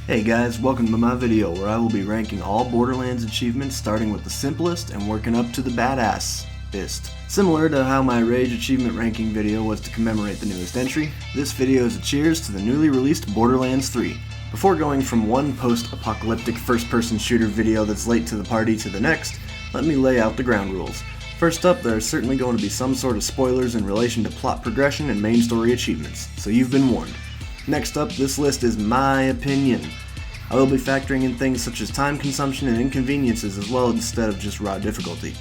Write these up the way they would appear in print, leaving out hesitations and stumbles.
Hey guys, welcome to my video where I will be ranking all Borderlands achievements starting with the simplest and working up to the badass-ist. Similar to how my Rage achievement ranking video was to commemorate the newest entry, this video is a cheers to the newly released Borderlands 3. Before going from one post-apocalyptic first-person shooter video that's late to the party to the next, let me lay out the ground rules. First up, there are certainly going to be some sort of spoilers in relation to plot progression and main story achievements, so you've been warned. Next up, this list is my opinion. I will be factoring in things such as time consumption and inconveniences as well instead of just raw difficulty.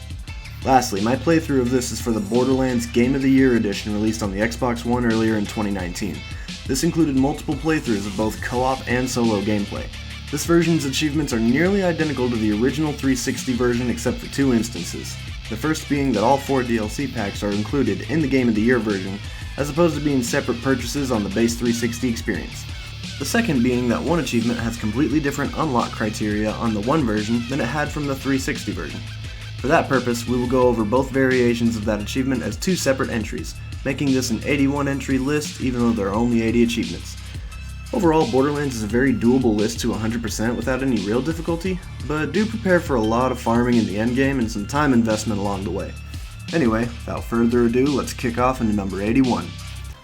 Lastly, my playthrough of this is for the Borderlands Game of the Year edition released on the Xbox One earlier in 2019. This included multiple playthroughs of both co-op and solo gameplay. This version's achievements are nearly identical to the original 360 version except for two instances. The first being that all 4 DLC packs are included in the Game of the Year version, as opposed to being separate purchases on the base 360 experience. The second being that one achievement has completely different unlock criteria on the One version than it had from the 360 version. For that purpose, we will go over both variations of that achievement as two separate entries, making this an 81 entry list even though there are only 80 achievements. Overall, Borderlands is a very doable list to 100% without any real difficulty, but do prepare for a lot of farming in the endgame and some time investment along the way. Anyway, without further ado, let's kick off into number 81.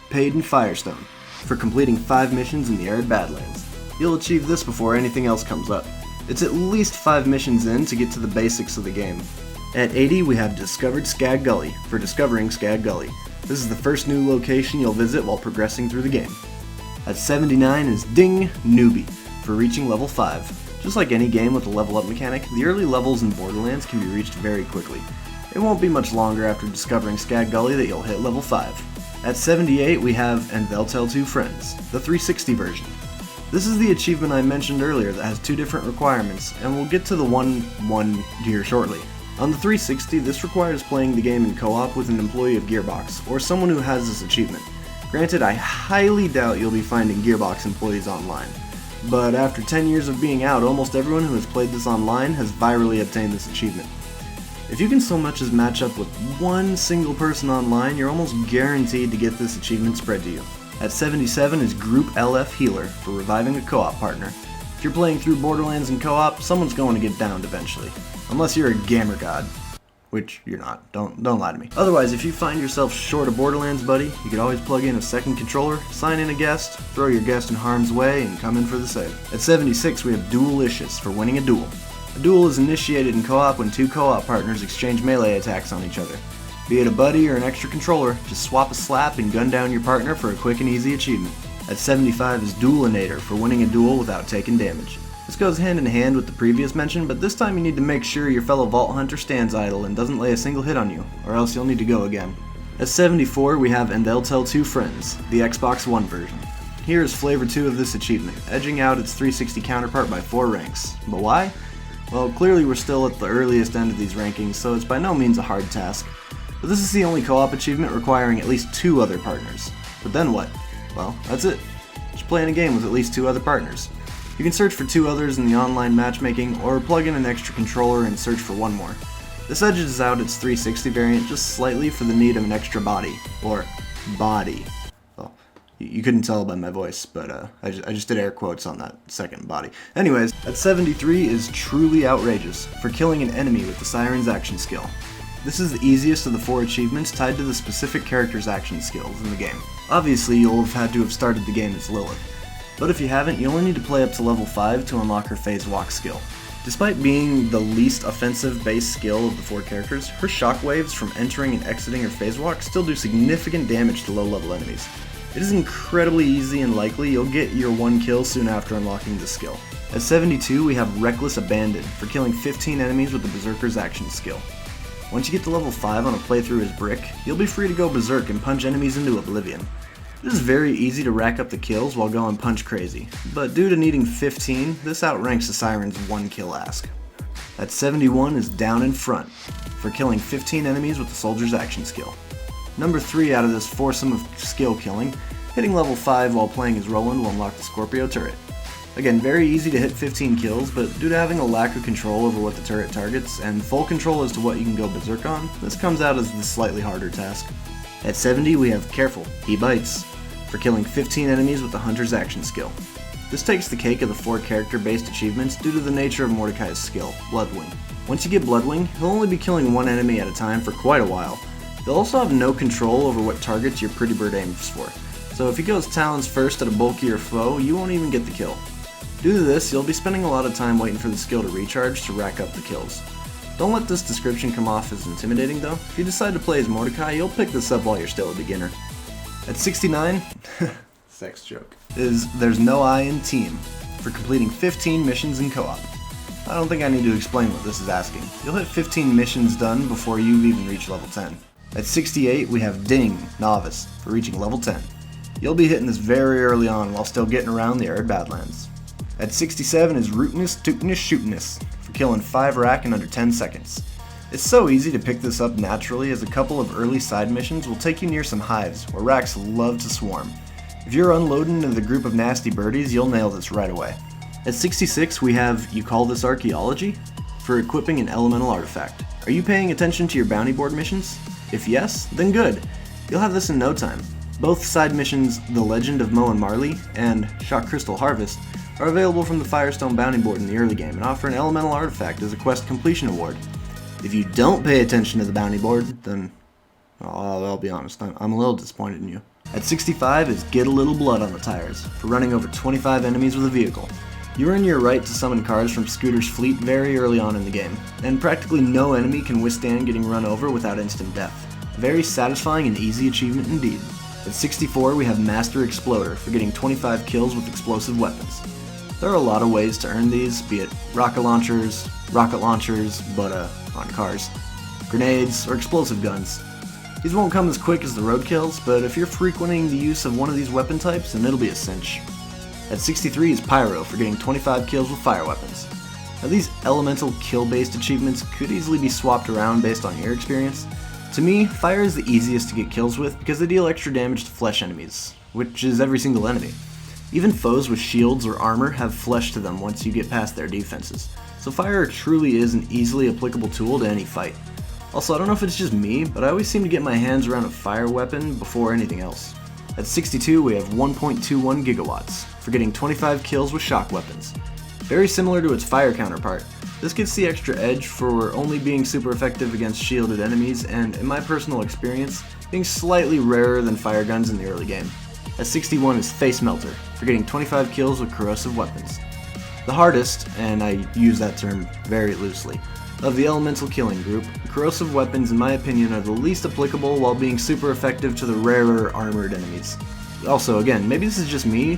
Paid in Fyrestone, for completing 5 missions in the Arid Badlands. You'll achieve this before anything else comes up. It's at least 5 missions in to get to the basics of the game. At 80 we have Discovered Skag Gully, for discovering Skag Gully. This is the first new location you'll visit while progressing through the game. At 79 is Ding Newbie, for reaching level 5. Just like any game with a level up mechanic, the early levels in Borderlands can be reached very quickly. It won't be much longer after discovering Skag Gully that you'll hit level 5. At 78 we have And They'll Tell Two Friends, the 360 version. This is the achievement I mentioned earlier that has 2 different requirements, and we'll get to the one here shortly. On the 360, this requires playing the game in co-op with an employee of Gearbox, or someone who has this achievement. Granted, I highly doubt you'll be finding Gearbox employees online, but after 10 years of being out, almost everyone who has played this online has virally obtained this achievement. If you can so much as match up with one single person online, you're almost guaranteed to get this achievement spread to you. At 77 is Group LF Healer, for reviving a co-op partner. If you're playing through Borderlands in co-op, someone's going to get downed eventually. Unless you're a gamer god. Which you're not. Don't lie to me. Otherwise, if you find yourself short a Borderlands buddy, you could always plug in a second controller, sign in a guest, throw your guest in harm's way, and come in for the save. At 76 we have Duel-icious, for winning a duel. A duel is initiated in co-op when 2 co-op partners exchange melee attacks on each other. Be it a buddy or an extra controller, just swap a slap and gun down your partner for a quick and easy achievement. At 75 is Duelinator, for winning a duel without taking damage. This goes hand in hand with the previous mention, but this time you need to make sure your fellow Vault Hunter stands idle and doesn't lay a single hit on you, or else you'll need to go again. At 74 we have And They'll Tell Two Friends, the Xbox One version. Here is Flavor 2 of this achievement, edging out its 360 counterpart by 4 ranks. But why? Well, clearly we're still at the earliest end of these rankings, so it's by no means a hard task. But this is the only co-op achievement requiring at least 2 other partners. But then what? Well, that's it. Just play in a game with at least 2 other partners. You can search for 2 others in the online matchmaking, or plug in an extra controller and search for 1 more. This edges out its 360 variant just slightly for the need of an extra body, or body. Well, you couldn't tell by my voice, but I just did air quotes on that second body. Anyways, at 73 is Truly Outrageous, for killing an enemy with the Siren's action skill. This is the easiest of the 4 achievements tied to the specific character's action skills in the game. Obviously, you'll have had to have started the game as Lilith. But if you haven't, you only need to play up to level 5 to unlock her phase walk skill. Despite being the least offensive base skill of the 4 characters, her shockwaves from entering and exiting her phase walk still do significant damage to low level enemies. It is incredibly easy and likely you'll get your 1 kill soon after unlocking this skill. At 72 we have Reckless Abandon, for killing 15 enemies with the Berserker's action skill. Once you get to level 5 on a playthrough as Brick, you'll be free to go berserk and punch enemies into oblivion. It is very easy to rack up the kills while going punch crazy, but due to needing 15, this outranks the Siren's 1 kill ask. At 71 is Down in Front, for killing 15 enemies with the Soldier's action skill. Number 3 out of this foursome of skill killing, hitting level 5 while playing as Roland will unlock the Scorpio turret. Again, very easy to hit 15 kills, but due to having a lack of control over what the turret targets, and full control as to what you can go berserk on, this comes out as the slightly harder task. At 70 we have Careful, He Bites, for killing 15 enemies with the Hunter's action skill. This takes the cake of the 4 character-based achievements due to the nature of Mordecai's skill, Bloodwing. Once you get Bloodwing, he'll only be killing one enemy at a time for quite a while. He'll also have no control over what targets your Pretty Bird aims for, so if he goes Talons first at a bulkier foe, you won't even get the kill. Due to this, you'll be spending a lot of time waiting for the skill to recharge to rack up the kills. Don't let this description come off as intimidating though. If you decide to play as Mordecai, you'll pick this up while you're still a beginner. At 69, sex joke, is There's No I in Team, for completing 15 missions in co-op. I don't think I need to explain what this is asking. You'll hit 15 missions done before you've even reached level 10. At 68, we have Ding, Novice, for reaching level 10. You'll be hitting this very early on while still getting around the arid Badlands. At 67 is Rootinest, Tootinest, Shootinest, for killing 5 rack in under 10 seconds. It's so easy to pick this up naturally, as a couple of early side missions will take you near some hives, where racks love to swarm. If you're unloading into the group of nasty birdies, you'll nail this right away. At 66 we have You Call This Archeology, for equipping an elemental artifact. Are you paying attention to your bounty board missions? If yes, then good. You'll have this in no time. Both side missions, The Legend of Moe and Marley and Shock Crystal Harvest, are available from the Fyrestone bounty board in the early game and offer an elemental artifact as a quest completion award. If you don't pay attention to the bounty board, then I'll be honest, I'm a little disappointed in you. At 65 is Get a Little Blood on the Tires, for running over 25 enemies with a vehicle. You earn your right to summon cars from Scooter's fleet very early on in the game, and practically no enemy can withstand getting run over without instant death. A very satisfying and easy achievement indeed. At 64 we have Master Exploder, for getting 25 kills with explosive weapons. There are a lot of ways to earn these, be it rocket launchers, but on cars, grenades, or explosive guns. These won't come as quick as the roadkills, but if you're frequenting the use of one of these weapon types, then it'll be a cinch. At 63 is Pyro, for getting 25 kills with fire weapons. Now these elemental kill-based achievements could easily be swapped around based on your experience. To me, fire is the easiest to get kills with because they deal extra damage to flesh enemies, which is every single enemy. Even foes with shields or armor have flesh to them once you get past their defenses, so fire truly is an easily applicable tool to any fight. Also, I don't know if it's just me, but I always seem to get my hands around a fire weapon before anything else. At 62 we have 1.21 Gigawatts, for getting 25 kills with shock weapons. Very similar to its fire counterpart, this gets the extra edge for only being super effective against shielded enemies and, in my personal experience, being slightly rarer than fire guns in the early game. At 61 is Facemelter, for getting 25 kills with corrosive weapons. The hardest, and I use that term very loosely, of the elemental killing group, corrosive weapons in my opinion are the least applicable while being super effective to the rarer armored enemies. Also, again, maybe this is just me,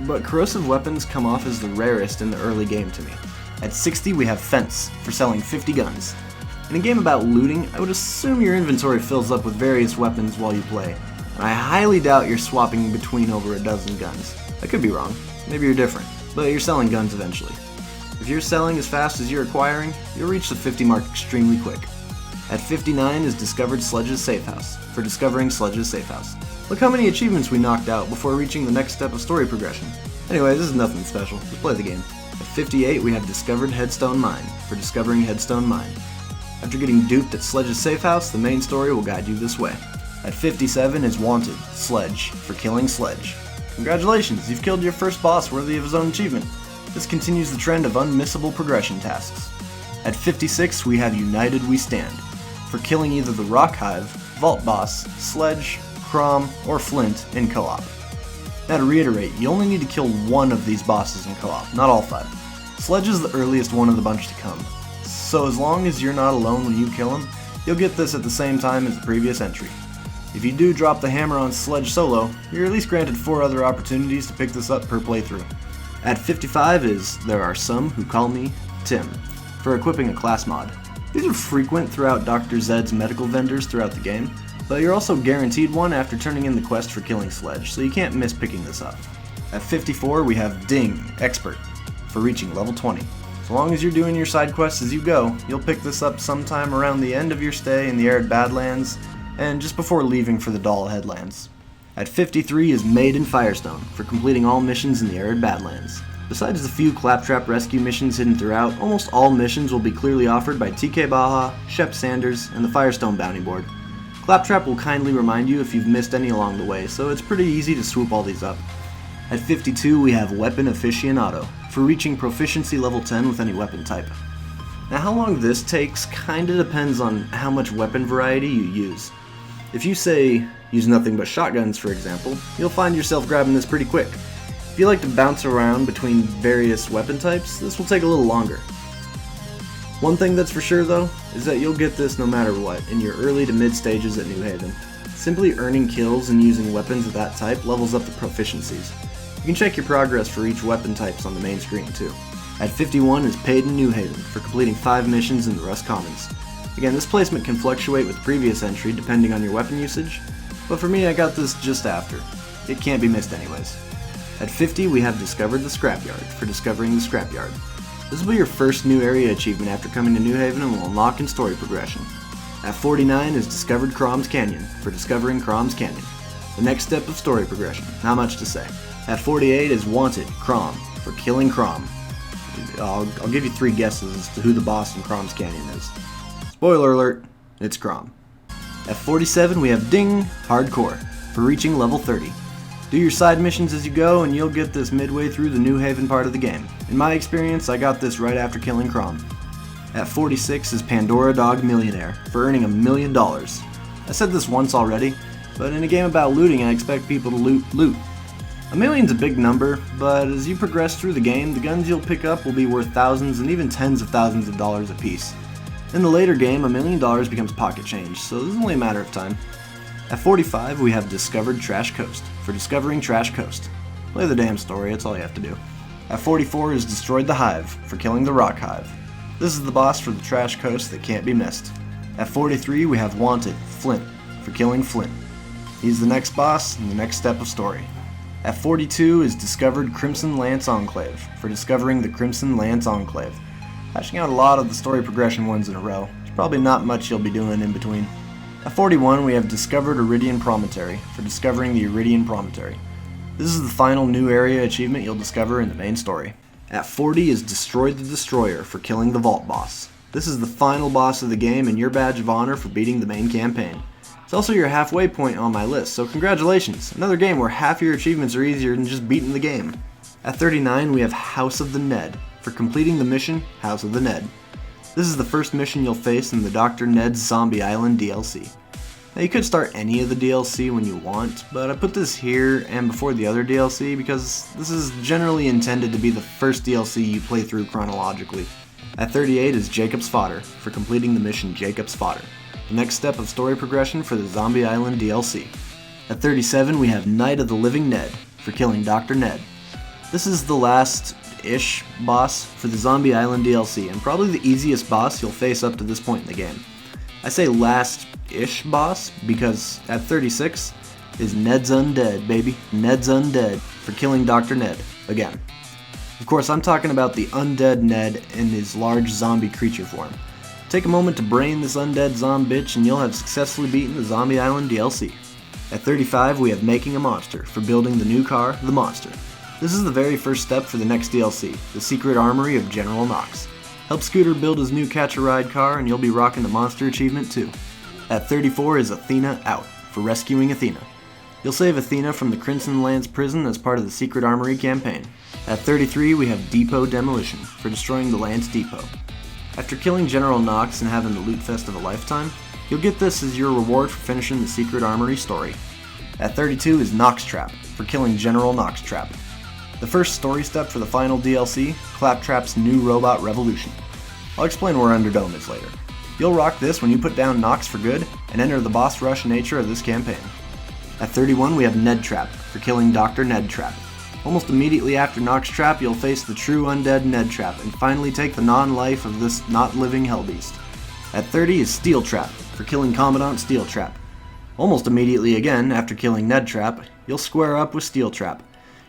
but corrosive weapons come off as the rarest in the early game to me. At 60 we have Fence, for selling 50 guns. In a game about looting, I would assume your inventory fills up with various weapons while you play, and I highly doubt you're swapping between over a dozen guns. I could be wrong, maybe you're different, but you're selling guns eventually. If you're selling as fast as you're acquiring, you'll reach the 50 mark extremely quick. At 59 is Discovered Sledge's Safe House, for discovering Sledge's Safe House. Look how many achievements we knocked out before reaching the next step of story progression. Anyway, this is nothing special, just play the game. At 58 we have Discovered Headstone Mine, for discovering Headstone Mine. After getting duped at Sledge's Safe House, the main story will guide you this way. At 57 is Wanted, Sledge, for killing Sledge. Congratulations, you've killed your first boss worthy of his own achievement. This continues the trend of unmissable progression tasks. At 56 we have United We Stand, for killing either the Rock Hive, Vault Boss, Sledge, Krom, or Flynt in co-op. Now to reiterate, you only need to kill one of these bosses in co-op, not all 5. Sledge is the earliest one of the bunch to come, so as long as you're not alone when you kill him, you'll get this at the same time as the previous entry. If you do drop the hammer on Sledge solo, you're at least granted 4 other opportunities to pick this up per playthrough. At 55 is There Are Some Who Call Me Tim, for equipping a class mod. These are frequent throughout Dr. Zed's medical vendors throughout the game, but you're also guaranteed one after turning in the quest for killing Sledge, so you can't miss picking this up. At 54 we have Ding, Expert, for reaching level 20. So long as you're doing your side quests as you go, you'll pick this up sometime around the end of your stay in the arid Badlands, and just before leaving for the Doll Headlands. At 53 is Made in Fyrestone, for completing all missions in the arid Badlands. Besides the few Claptrap rescue missions hidden throughout, almost all missions will be clearly offered by TK Baja, Shep Sanders, and the Fyrestone bounty board. Claptrap will kindly remind you if you've missed any along the way, so it's pretty easy to swoop all these up. At 52 we have Weapon Aficionado, for reaching proficiency level 10 with any weapon type. Now how long this takes kinda depends on how much weapon variety you use. If you say, use nothing but shotguns for example, you'll find yourself grabbing this pretty quick. If you like to bounce around between various weapon types, this will take a little longer. One thing that's for sure though, is that you'll get this no matter what in your early to mid stages at New Haven. Simply earning kills and using weapons of that type levels up the proficiencies. You can check your progress for each weapon types on the main screen too. At 51 is Paid in New Haven, for completing 5 missions in the Rust Commons. Again, this placement can fluctuate with previous entry depending on your weapon usage, but for me I got this just after. It can't be missed anyways. At 50 we have Discovered the Scrapyard, for discovering the Scrapyard. This will be your first new area achievement after coming to New Haven and will unlock in story progression. At 49 is Discovered Krom's Canyon, for discovering Krom's Canyon. The next step of story progression, not much to say. At 48 is Wanted, Krom, for killing Krom. I'll give you 3 guesses as to who the boss in Krom's Canyon is. Spoiler alert, it's Krom. At 47 we have Ding, Hardcore, for reaching level 30. Do your side missions as you go and you'll get this midway through the New Haven part of the game. In my experience, I got this right after killing Krom. At 46 is Pandora-Dog Millionaire, for earning $1 million. I said this once already, but in a game about looting I expect people to loot. $1 million's a big number, but as you progress through the game, the guns you'll pick up will be worth thousands and even tens of thousands of dollars a piece. In the later game, $1 million becomes pocket change, so this is only a matter of time. At 45 we have Discovered Trash Coast, for discovering Trash Coast. Play the damn story, that's all you have to do. At 44 is Destroyed the Hive, for killing the Rock Hive. This is the boss for the Trash Coast that can't be missed. At 43 we have Wanted, Flynt, for killing Flynt. He's the next boss and the next step of story. At 42 is Discovered Crimson Lance Enclave, for discovering the Crimson Lance Enclave. Hashing out a lot of the story progression ones in a row. There's probably not much you'll be doing in between. At 41 we have Discovered Eridian Promontory, for discovering the Eridian Promontory. This is the final new area achievement you'll discover in the main story. At 40 is Destroyed the Destroyer, for killing the Vault boss. This is the final boss of the game and your badge of honor for beating the main campaign. It's also your halfway point on my list, so congratulations! Another game where half your achievements are easier than just beating the game. At 39 we have House of the Ned, for completing the mission House of the Ned. This is the first mission you'll face in the Dr. Ned's Zombie Island DLC. Now you could start any of the DLC when you want, but I put this here and before the other DLC because this is generally intended to be the first DLC you play through chronologically. At 38 is Jakobs Fodder, for completing the mission Jakobs Fodder, the next step of story progression for the Zombie Island DLC. At 37 we have Night of the Living Ned, for killing Dr. Ned. This is the last-ish boss for the Zombie Island DLC, and probably the easiest boss you'll face up to this point in the game. I say last-ish boss because at 36 is Ned's Undead, baby. Ned's Undead, for killing Dr. Ned, again. Of course, I'm talking about the Undead Ned in his large zombie creature form. Take a moment to brain this undead zombitch and you'll have successfully beaten the Zombie Island DLC. At 35 we have Making a Monster, for building the new car, the Monster. This is the very first step for the next DLC, the Secret Armory of General Knox. Help Scooter build his new catch-a-ride car and you'll be rocking the Monster achievement too. At 34 is Athena Out, for rescuing Athena. You'll save Athena from the Crimson Lands prison as part of the Secret Armory campaign. At 33 we have Depot Demolition, for destroying the Lance Depot. After killing General Knox and having the loot fest of a lifetime, you'll get this as your reward for finishing the Secret Armory story. At 32 is Knox Trap, for killing General Knox Trap. The first story step for the final DLC, Claptrap's New Robot Revolution. I'll explain where Underdome is later. You'll rock this when you put down Knox for good and enter the boss rush nature of this campaign. At 31 we have Ned Trap, for killing Dr. Ned Trap. Almost immediately after Knox Trap you'll face the true undead Ned Trap and finally take the non-life of this not-living hellbeast. At 30 is Steel Trap, for killing Commandant Steel Trap. Almost immediately again after killing Ned Trap, you'll square up with Steel Trap.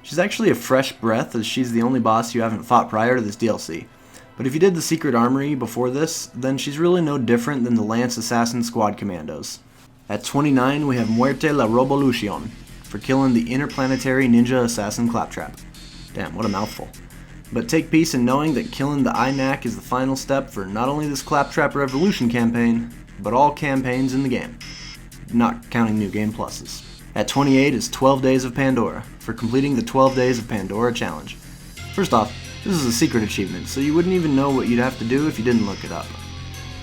She's actually a fresh breath as she's the only boss you haven't fought prior to this DLC. But if you did the Secret Armory before this, then she's really no different than the Lance Assassin Squad Commandos. At 29 we have Muerte la Robo-Lucion, for killing the Interplanetary Ninja Assassin Claptrap. Damn, what a mouthful. But take peace in knowing that killing the INAC is the final step for not only this Claptrap Revolution campaign, but all campaigns in the game, not counting New Game Pluses. At 28 is 12 Days of Pandora, for completing the 12 Days of Pandora challenge. First off, this is a secret achievement, so you wouldn't even know what you'd have to do if you didn't look it up.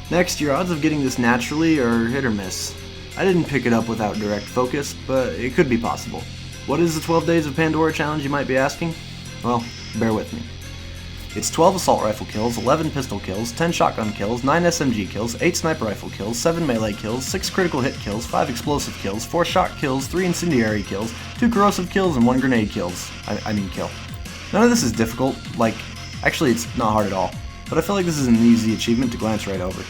Next, your odds of getting this naturally are hit or miss. I didn't pick it up without direct focus, but it could be possible. What is the 12 Days of Pandora challenge, you might be asking? Well, bear with me. It's 12 assault rifle kills, 11 pistol kills, 10 shotgun kills, 9 SMG kills, 8 sniper rifle kills, 7 melee kills, 6 critical hit kills, 5 explosive kills, 4 shock kills, 3 incendiary kills, 2 corrosive kills, and 1 grenade kills. I mean kill. None of this is difficult, actually it's not hard at all, but I feel like this is an easy achievement to glance right over.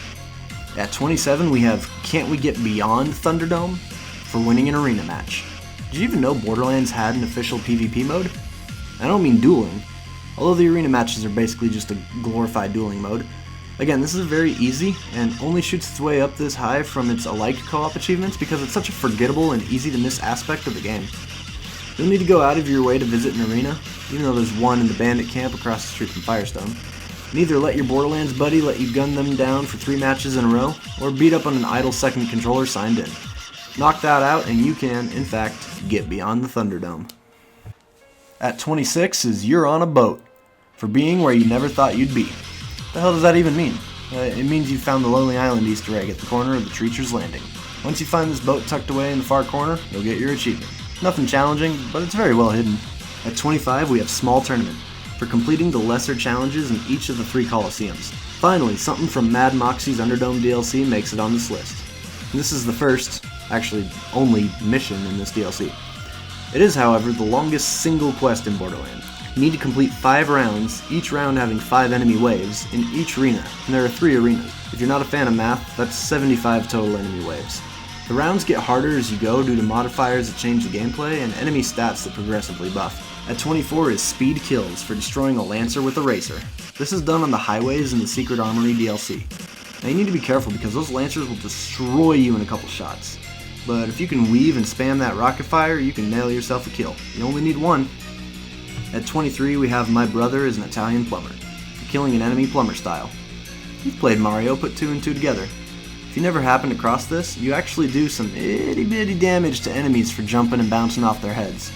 At 27 we have Can't We Get Beyond Thunderdome for winning an arena match. Did you even know Borderlands had an official PvP mode? I don't mean dueling, although the arena matches are basically just a glorified dueling mode. Again, this is very easy, and only shoots its way up this high from its alike co-op achievements because it's such a forgettable and easy to miss aspect of the game. You'll need to go out of your way to visit an arena, even though there's one in the bandit camp across the street from Fyrestone. And either let your Borderlands buddy let you gun them down for 3 matches in a row, or beat up on an idle second controller signed in. Knock that out and you can, in fact, get beyond the Thunderdome. At 26 is You're on a Boat, for being where you never thought you'd be. What the hell does that even mean? It means you found the Lonely Island Easter egg at the corner of the Treacher's Landing. Once you find this boat tucked away in the far corner, you'll get your achievement. Nothing challenging, but it's very well hidden. At 25 we have Small Tournament, for completing the lesser challenges in each of the 3 Coliseums. Finally, something from Mad Moxie's Underdome DLC makes it on this list. And this is the first, actually only, mission in this DLC. It is, however, the longest single quest in Borderlands. You need to complete 5 rounds, each round having 5 enemy waves, in each arena, and there are 3 arenas. If you're not a fan of math, that's 75 total enemy waves. The rounds get harder as you go due to modifiers that change the gameplay and enemy stats that progressively buff. At 24 is Speed Kills, for destroying a Lancer with a Racer. This is done on the highways in the Secret Armory DLC. Now you need to be careful because those Lancers will destroy you in a couple shots. But if you can weave and spam that rocket fire, you can nail yourself a kill. You only need 1. At 23 we have My Brother is an Italian Plumber, for killing an enemy plumber style. You've played Mario, put 2 and 2 together. If you never happened across this, you actually do some itty bitty damage to enemies for jumping and bouncing off their heads.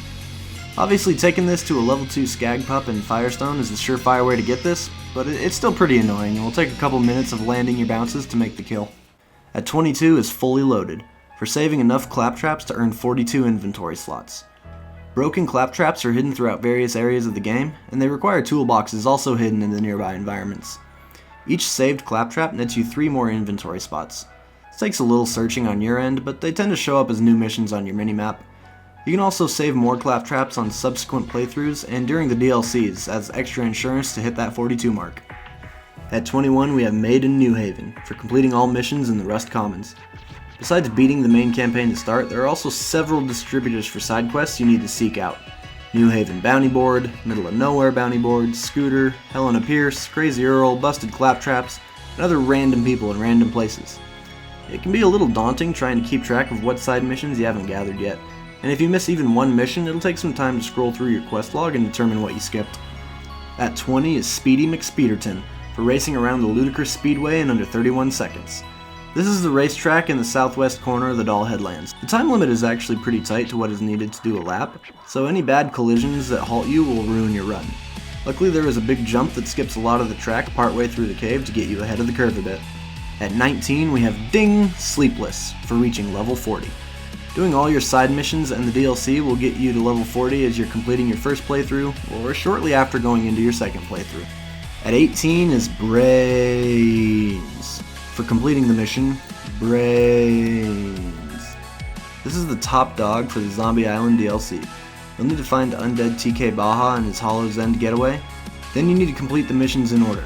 Obviously taking this to a level 2 Skag pup in Fyrestone is the surefire way to get this, but it's still pretty annoying and will take a couple minutes of landing your bounces to make the kill. At 22 is Fully Loaded, for saving enough claptraps to earn 42 inventory slots. Broken claptraps are hidden throughout various areas of the game, and they require toolboxes also hidden in the nearby environments. Each saved claptrap nets you 3 more inventory spots. This takes a little searching on your end, but they tend to show up as new missions on your minimap. You can also save more claptraps on subsequent playthroughs and during the DLCs as extra insurance to hit that 42 mark. At 21 we have Made in New Haven, for completing all missions in the Rust Commons. Besides beating the main campaign to start, there are also several distributors for side quests you need to seek out. New Haven Bounty Board, Middle of Nowhere Bounty Board, Scooter, Helena Pierce, Crazy Earl, Busted Claptraps, and other random people in random places. It can be a little daunting trying to keep track of what side missions you haven't gathered yet, and if you miss even one mission, it'll take some time to scroll through your quest log and determine what you skipped. At 20 is Speedy McSpeederton, for racing around the ludicrous speedway in under 31 seconds. This is the racetrack in the southwest corner of the Doll Headlands. The time limit is actually pretty tight to what is needed to do a lap, so any bad collisions that halt you will ruin your run. Luckily there is a big jump that skips a lot of the track partway through the cave to get you ahead of the curve a bit. At 19 we have Ding! Sleepless, for reaching level 40. Doing all your side missions and the DLC will get you to level 40 as you're completing your first playthrough, or shortly after going into your second playthrough. At 18 is Brains, for completing the mission, Brains. This is the top dog for the Zombie Island DLC. You'll need to find Undead TK Baja and his Hollow's End getaway. Then you need to complete the missions in order.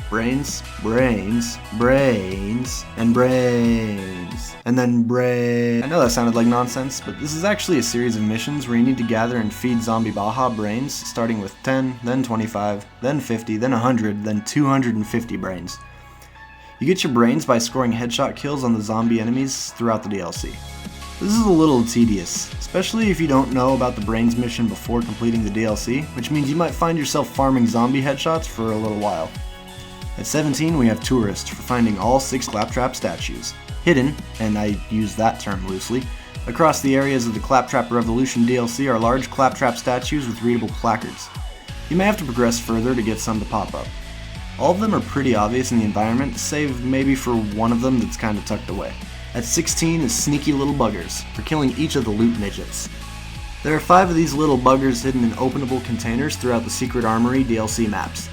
Brains, Brains, Brains, and Brains. And then Brains. I know that sounded like nonsense, but this is actually a series of missions where you need to gather and feed Zombie Baja brains, starting with 10, then 25, then 50, then 100, then 250 brains. You get your brains by scoring headshot kills on the zombie enemies throughout the DLC. This is a little tedious, especially if you don't know about the brains mission before completing the DLC, which means you might find yourself farming zombie headshots for a little while. At 17 we have Tourist, for finding all 6 Claptrap statues. Hidden, and I use that term loosely, Across the areas of the Claptrap Revolution DLC are large Claptrap statues with readable placards. You may have to progress further to get some to pop up. All of them are pretty obvious in the environment, save maybe for one of them that's kinda tucked away. At 16 is Sneaky Little Buggers, for killing each of the loot midgets. There are 5 of these little buggers hidden in openable containers throughout the Secret Armory DLC maps.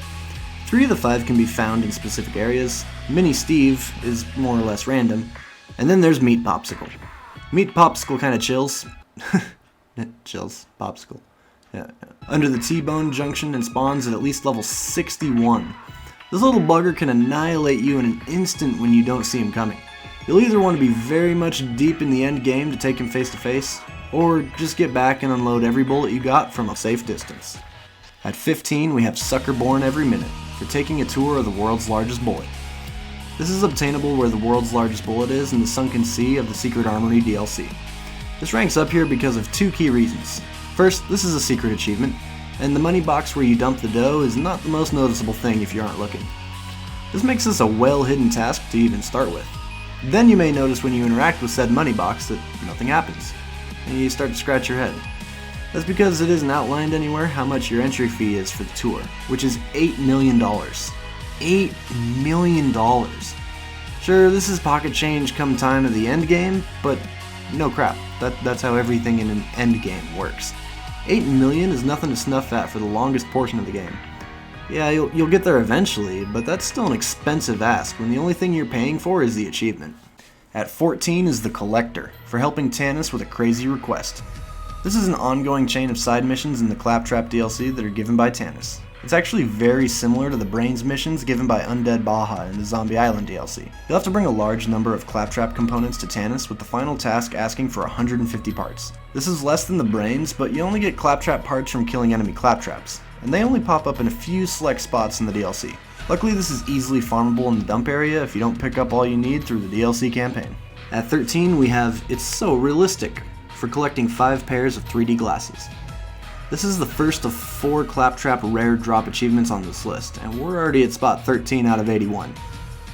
3 of the 5 can be found in specific areas, Mini Steve is more or less random, and then there's Meat Popsicle. Meat Popsicle kinda chills. Chills. Popsicle. Yeah. Under the T-Bone Junction and spawns at least level 61. This little bugger can annihilate you in an instant when you don't see him coming. You'll either want to be very much deep in the end game to take him face to face, or just get back and unload every bullet you got from a safe distance. At 15 we have Sucker Born Every Minute, for taking a tour of the world's largest bullet. This is obtainable where the world's largest bullet is in the Sunken Sea of the Secret Armory DLC. This ranks up here because of 2 key reasons. First, this is a secret achievement, and the money box where you dump the dough is not the most noticeable thing if you aren't looking. This makes this a well-hidden task to even start with. Then you may notice when you interact with said money box that nothing happens, and you start to scratch your head. That's because it isn't outlined anywhere how much your entry fee is for the tour, which is $8 million. $8 million. Sure, this is pocket change come time of the end game, but no crap, that's how everything in an end game works. 8 million is nothing to snuff at for the longest portion of the game. Yeah, you'll get there eventually, but that's still an expensive ask when the only thing you're paying for is the achievement. At 14 is the Collector, for helping Tannis with a crazy request. This is an ongoing chain of side missions in the Claptrap DLC that are given by Tannis. It's actually very similar to the Brains missions given by Undead Baja in the Zombie Island DLC. You'll have to bring a large number of Claptrap components to Tannis, with the final task asking for 150 parts. This is less than the Brains, but you only get Claptrap parts from killing enemy Claptraps, and they only pop up in a few select spots in the DLC. Luckily, this is easily farmable in the dump area if you don't pick up all you need through the DLC campaign. At 13 we have It's So Realistic, for collecting 5 pairs of 3D glasses. This is the first of 4 Claptrap rare drop achievements on this list, and we're already at spot 13 out of 81.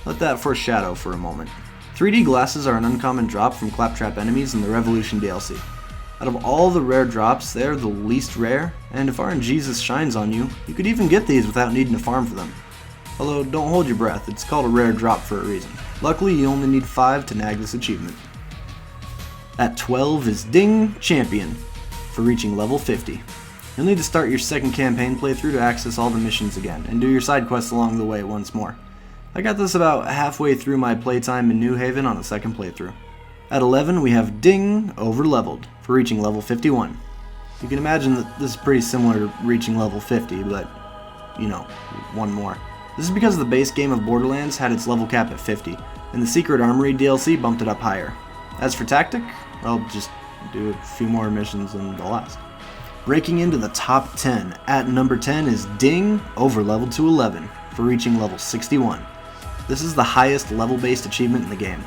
Let that foreshadow for a moment. 3D glasses are an uncommon drop from Claptrap enemies in the Revolution DLC. Out of all the rare drops, they are the least rare, and if RNGesus shines on you, you could even get these without needing to farm for them. Although, don't hold your breath, it's called a rare drop for a reason. Luckily, you only need 5 to nag this achievement. At 12 is Ding Champion, for reaching level 50. You'll need to start your second campaign playthrough to access all the missions again, and do your side quests along the way once more. I got this about halfway through my playtime in New Haven on the second playthrough. At 11 we have Ding Overleveled, for reaching level 51. You can imagine that this is pretty similar to reaching level 50, but, you know, one more. This is because the base game of Borderlands had its level cap at 50, and the Secret Armory DLC bumped it up higher. As for tactic, I'll just do a few more missions than the last. Breaking into the top 10, at number 10 is Ding Overleveled to 11, for reaching level 61. This is the highest level-based achievement in the game.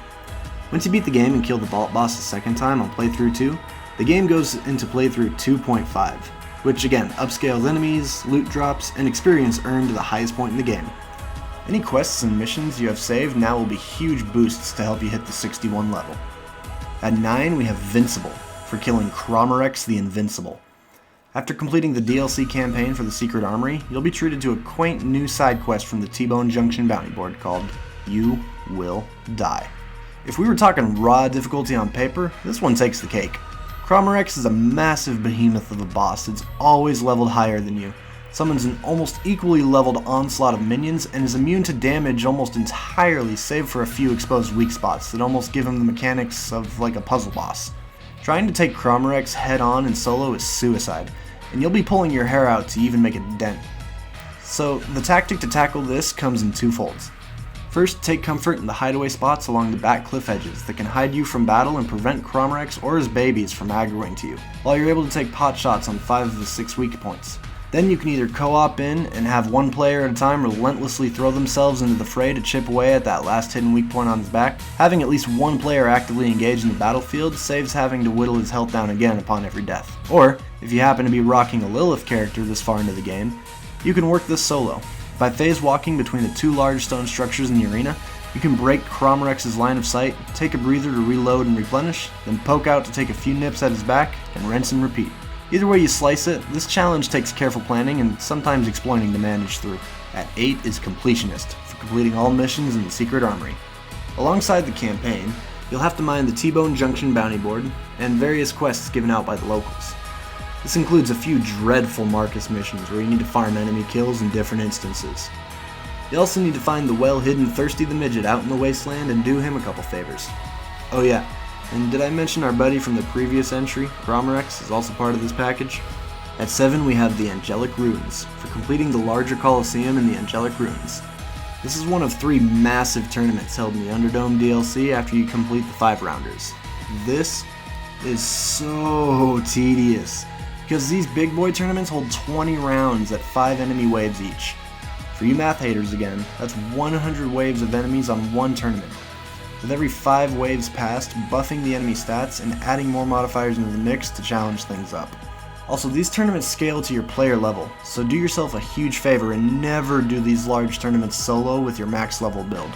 Once you beat the game and kill the vault boss a second time on playthrough 2, the game goes into playthrough 2.5, which again upscales enemies, loot drops, and experience earned to the highest point in the game. Any quests and missions you have saved now will be huge boosts to help you hit the 61 level. At 9 we have Vincible, for killing Kromorex the Invincible. After completing the DLC campaign for the Secret Armory, you'll be treated to a quaint new side quest from the T-Bone Junction bounty board called You Will Die. If we were talking raw difficulty on paper, this one takes the cake. Kromorex is a massive behemoth of a boss that's always leveled higher than you, summons an almost equally leveled onslaught of minions, and is immune to damage almost entirely save for a few exposed weak spots that almost give him the mechanics of like a puzzle boss. Trying to take Kromorex head on in solo is suicide, and you'll be pulling your hair out to even make a dent. So the tactic to tackle this comes in 2 folds. First, take comfort in the hideaway spots along the back cliff edges that can hide you from battle and prevent Kromorex or his babies from aggroing to you, while you're able to take pot shots on 5 of the 6 weak points. Then you can either co-op in and have one player at a time relentlessly throw themselves into the fray to chip away at that last hidden weak point on his back. Having at least one player actively engaged in the battlefield saves having to whittle his health down again upon every death. Or, if you happen to be rocking a Lilith character this far into the game, you can work this solo. By phase walking between the 2 large stone structures in the arena, You can break Kromrex's line of sight, take a breather to reload and replenish, then poke out to take a few nips at his back, and rinse and repeat. Either way you slice it, this challenge takes careful planning and sometimes exploiting to manage through. At 8 is Completionist, for completing all missions in the Secret Armory. Alongside the campaign, you'll have to mine the T-Bone Junction bounty board, and various quests given out by the locals. This includes a few dreadful Marcus missions where you need to farm enemy kills in different instances. You also need to find the well-hidden Thirsty the Midget out in the wasteland and do him a couple favors. Oh yeah, and did I mention our buddy from the previous entry, Kromrex, is also part of this package? At 7 we have the Angelic Ruins, for completing the larger Colosseum in the Angelic Ruins. This is one of 3 massive tournaments held in the Underdome DLC after you complete the 5-rounders. This is so tedious, because these big boy tournaments hold 20 rounds at 5 enemy waves each. For you math haters again, that's 100 waves of enemies on one tournament, with every 5 waves passed buffing the enemy stats and adding more modifiers into the mix to challenge things up. Also, these tournaments scale to your player level, so do yourself a huge favor and never do these large tournaments solo with your max level build.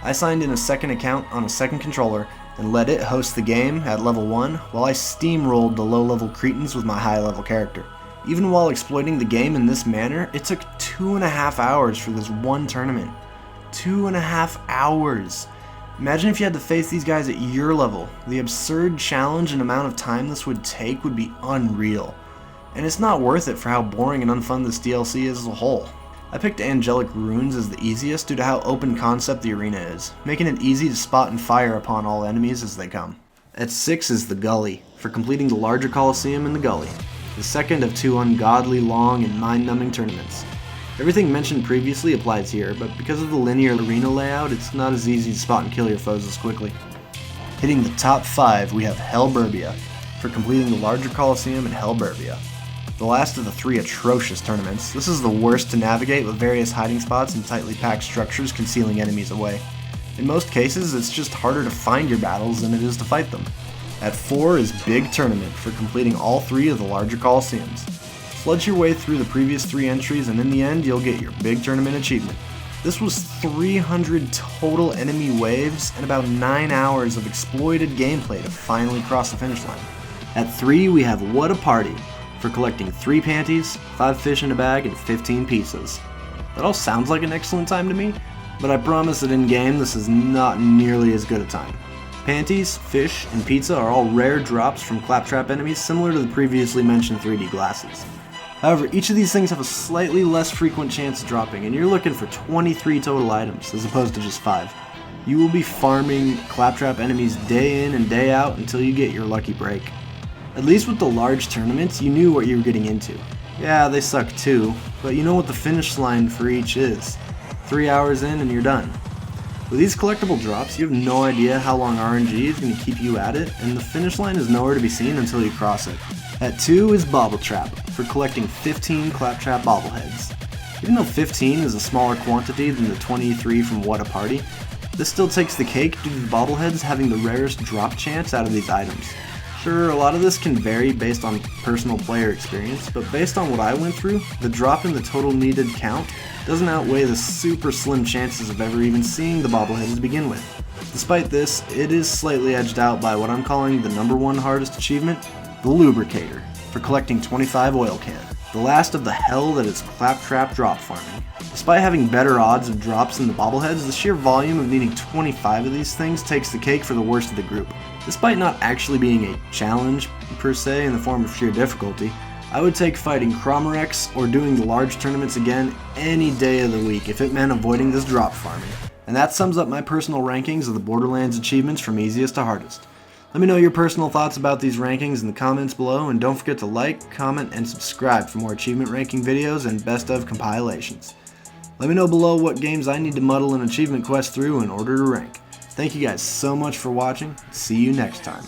I signed in a second account on a second controller and let it host the game at level 1 while I steamrolled the low level Cretans with my high level character. Even while exploiting the game in this manner, it took 2.5 hours for this one tournament. 2.5 hours! Imagine if you had to face these guys at your level. The absurd challenge and amount of time this would take would be unreal. And it's not worth it for how boring and unfun this DLC is as a whole. I picked Angelic Ruins as the easiest due to how open concept the arena is, making it easy to spot and fire upon all enemies as they come. At 6 is the Gully, for completing the larger Colosseum in the Gully, the second of 2 ungodly long and mind-numbing tournaments. Everything mentioned previously applies here, but because of the linear arena layout, it's not as easy to spot and kill your foes as quickly. Hitting the top 5, we have Hellburbia, for completing the larger Colosseum in Hellburbia. The last of the 3 atrocious tournaments, this is the worst to navigate with various hiding spots and tightly packed structures concealing enemies away. In most cases, it's just harder to find your battles than it is to fight them. At 4 is Big Tournament, for completing all 3 of the larger Colosseums. Sledge your way through the previous 3 entries and in the end you'll get your Big Tournament achievement. This was 300 total enemy waves and about 9 hours of exploited gameplay to finally cross the finish line. At 3 we have What a Party, for collecting 3 panties, 5 fish in a bag, and 15 pizzas. That all sounds like an excellent time to me, but I promise that in game this is not nearly as good a time. Panties, fish, and pizza are all rare drops from claptrap enemies similar to the previously mentioned 3D glasses. However, each of these things have a slightly less frequent chance of dropping, and you're looking for 23 total items as opposed to just 5. You will be farming claptrap enemies day in and day out until you get your lucky break. At least with the large tournaments, you knew what you were getting into. Yeah, they suck too, but you know what the finish line for each is. 3 hours in and you're done. With these collectible drops, you have no idea how long RNG is going to keep you at it, and the finish line is nowhere to be seen until you cross it. At 2 is Bobble Trap, for collecting 15 Claptrap bobbleheads. Even though 15 is a smaller quantity than the 23 from What a Party, this still takes the cake due to the bobbleheads having the rarest drop chance out of these items. Sure, a lot of this can vary based on personal player experience, but based on what I went through, the drop in the total needed count doesn't outweigh the super slim chances of ever even seeing the bobbleheads to begin with. Despite this, it is slightly edged out by what I'm calling the #1 hardest achievement, the Lubricator, for collecting 25 oil can, the last of the hell that is claptrap drop farming. Despite having better odds of drops than the bobbleheads, the sheer volume of needing 25 of these things takes the cake for the worst of the group. Despite not actually being a challenge per se in the form of sheer difficulty, I would take fighting Kromrex or doing the large tournaments again any day of the week if it meant avoiding this drop farming. And that sums up my personal rankings of the Borderlands achievements from easiest to hardest. Let me know your personal thoughts about these rankings in the comments below, and don't forget to like, comment, and subscribe for more achievement ranking videos and best of compilations. Let me know below what games I need to muddle an achievement quest through in order to rank. Thank you guys so much for watching. See you next time.